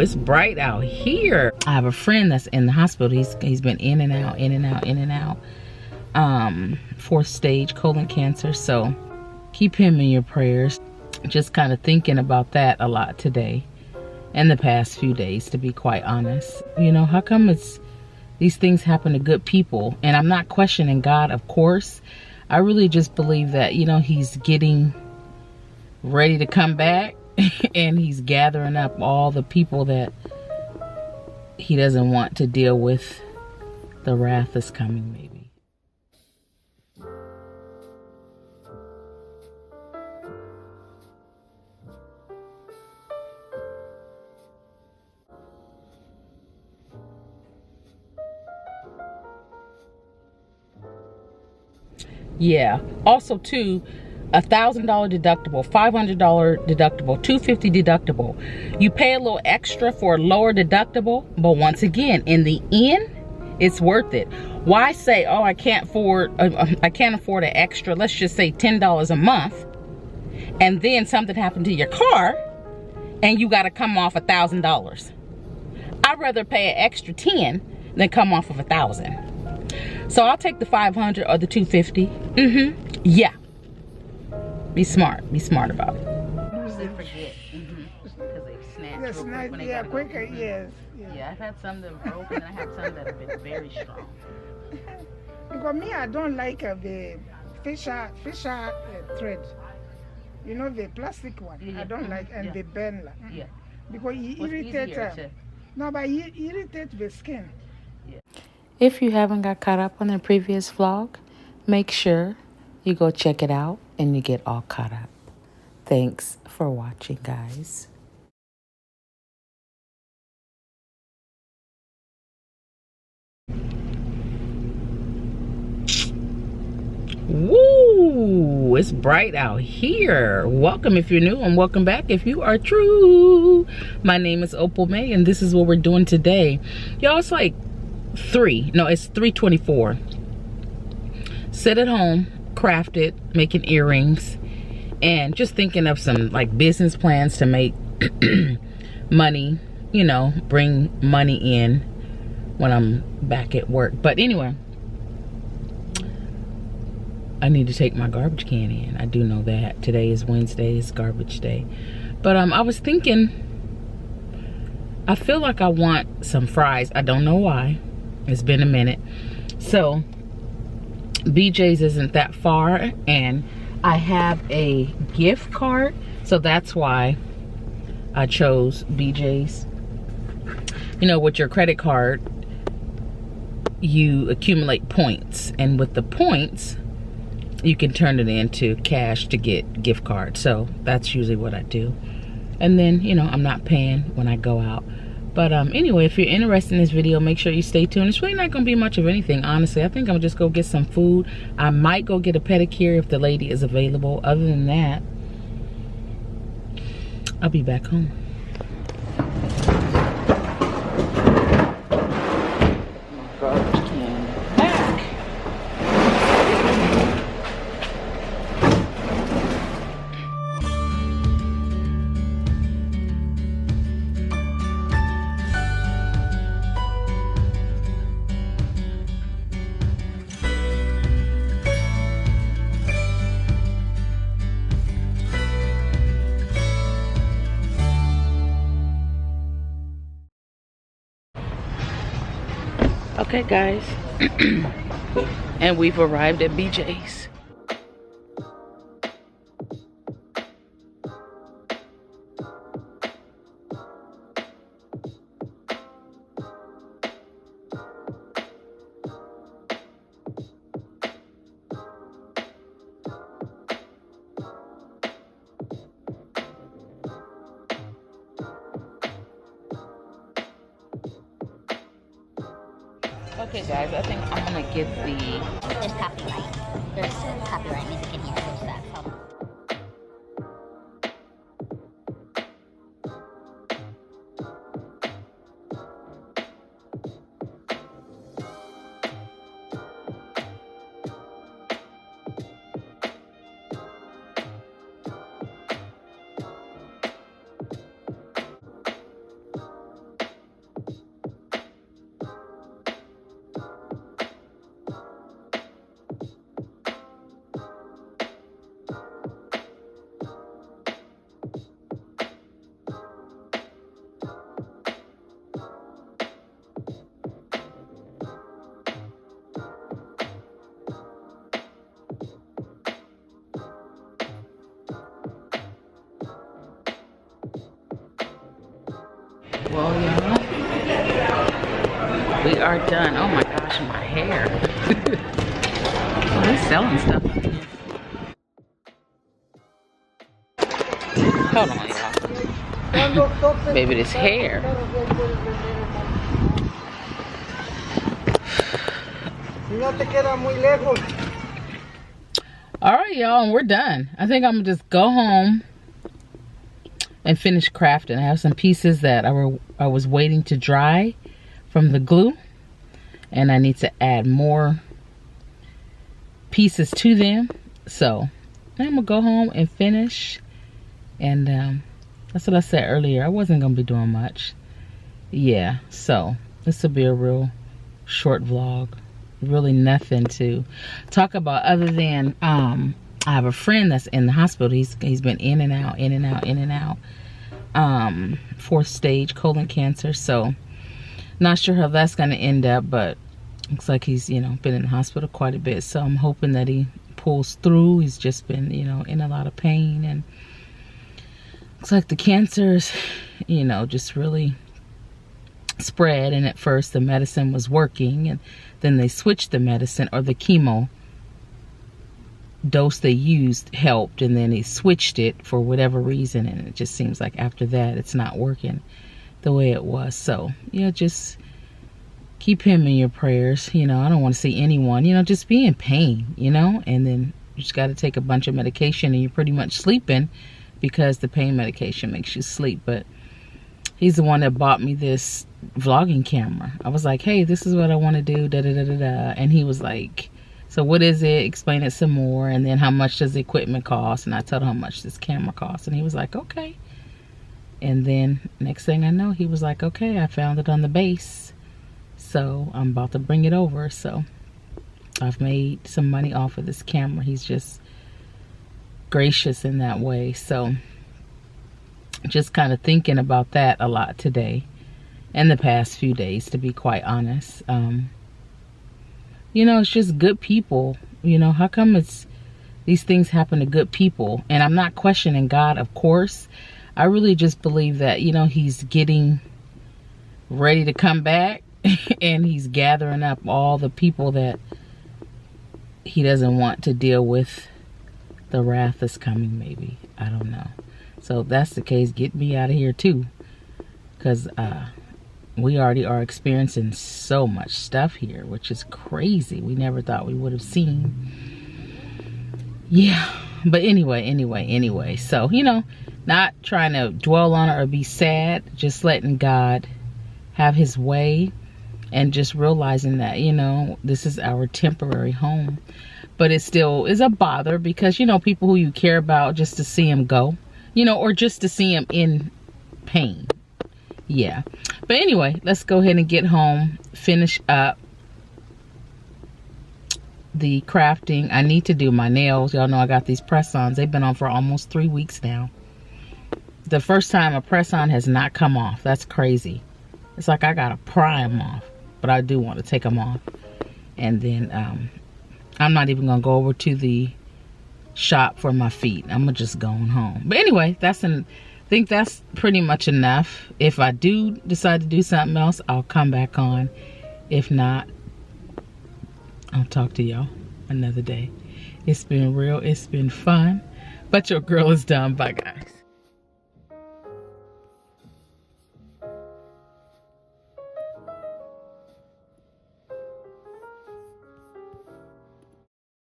it's bright out here. I have a friend that's in the hospital. He's been in and out, in and out, in and out. 4th stage colon cancer. So keep him in your prayers. Just kind of thinking about that a lot today and the past few days, to be quite honest. You know, how come these things happen to good people? And I'm not questioning God, of course. I really just believe that, you know, he's getting ready to come back and he's gathering up all the people that he doesn't want to deal with the wrath that's coming, maybe. Yeah. Also, too, $1,000 deductible, $500 deductible, $250 deductible. You pay a little extra for a lower deductible, but once again, in the end, it's worth it. Why say, oh, I can't afford an extra, let's just say $10 a month, and then something happened to your car, and you got to come off $1,000. I'd rather pay an extra 10 than come off of 1,000. So I'll take the 500 or the 250. Yeah. Be smart about it. Usually forget. Because they snatch real quick when they gotta quicker, go. Yes. Yeah, I've had some that are broken and I have some that have been very strong. Because me, I don't like the fisher thread. You know, the plastic one. Yeah. I don't like, and the bend. Yeah. Because it irritates. No, but it irritates the skin. Yeah. If you haven't got caught up on the previous vlog, make sure you go check it out and you get all caught up. Thanks for watching, guys. Woo! It's bright out here. Welcome if you're new, and welcome back if you are true. My name is Opal May, and this is what we're doing today. Y'all, it's like it's 3:24. Sit at home, crafted, making earrings, and just thinking of some like business plans to make money, you know, bring money in when I'm back at work. But anyway, I need to take my garbage can in. I do know that. Today is Wednesday, it's garbage day. But I was thinking, I feel like I want some fries. I don't know why. It's been a minute. So BJ's isn't that far, and I have a gift card, so that's why I chose BJ's. You know, with your credit card, you accumulate points, and with the points, you can turn it into cash to get gift cards. So that's usually what I do. And then, you know, I'm not paying when I go out. But anyway, if you're interested in this video, make sure you stay tuned. It's really not going to be much of anything, honestly. I think I'm just going to get some food. I might go get a pedicure if the lady is available. Other than that, I'll be back home. Garbage can back. Okay, guys, and we've arrived at BJ's. Okay, guys, I think I'm gonna get the... There's copyright. There's copyright music in here. There's that. Hold on. Well, y'all, we are done. Oh my gosh, my hair. Oh, they're selling stuff. Hold on, y'all. Baby, this hair. All right, y'all, and we're done. I think I'm gonna just go home and finish crafting. I have some pieces that I was waiting to dry from the glue, and I need to add more pieces to them. So I'm gonna go home and finish. And that's what I said earlier. I wasn't gonna be doing much. Yeah, so this will be a real short vlog. Really nothing to talk about other than I have a friend that's in the hospital. He's been in and out, in and out, in and out. 4th stage colon cancer. So not sure how that's gonna end up, but looks like he's, you know, been in the hospital quite a bit. So I'm hoping that he pulls through. He's just been, you know, in a lot of pain, and looks like the cancer's, you know, just really spread. And at first the medicine was working, and then they switched the medicine, or the chemo dose they used helped, and then they switched it for whatever reason, and it just seems like after that it's not working the way it was. So yeah, just keep him in your prayers. You know, I don't want to see anyone, you know, just be in pain, you know, and then you just got to take a bunch of medication, and you're pretty much sleeping because the pain medication makes you sleep. But he's the one that bought me this vlogging camera. I was like, hey, this is what I want to do, da da da da da. And he was like, so what is it? Explain it some more. And then how much does the equipment cost? And I told him how much this camera costs. And he was like, okay. And then next thing I know, he was like, okay, I found it on the base, so I'm about to bring it over. So I've made some money off of this camera. He's just gracious in that way. So just kind of thinking about that a lot today and the past few days, to be quite honest. You know, it's just good people. You know, how come these things happen to good people? And I'm not questioning God, of course. I really just believe that, you know, he's getting ready to come back and he's gathering up all the people that he doesn't want to deal with the wrath that's coming, maybe. I don't know. So if that's the case, get me out of here too, because we already are experiencing so much stuff here, which is crazy. We never thought we would have seen. Yeah, but anyway, so, you know, not trying to dwell on it or be sad, just letting God have his way, and just realizing that, you know, this is our temporary home. But it still is a bother, because, you know, people who you care about, just to see them go, you know, or just to see them in pain. Yeah. But anyway, let's go ahead and get home, finish up the crafting. I need to do my nails. Y'all know I got these press-ons. They've been on for almost 3 weeks now. The first time a press-on has not come off. That's crazy. It's like I gotta pry them off, but I do want to take them off. And then I'm not even gonna go over to the shop for my feet. I'm gonna just going home. But anyway, I think that's pretty much enough. If I do decide to do something else, I'll come back on. If not, I'll talk to y'all another day. It's been real. It's been fun. But your girl is done. Bye, guys.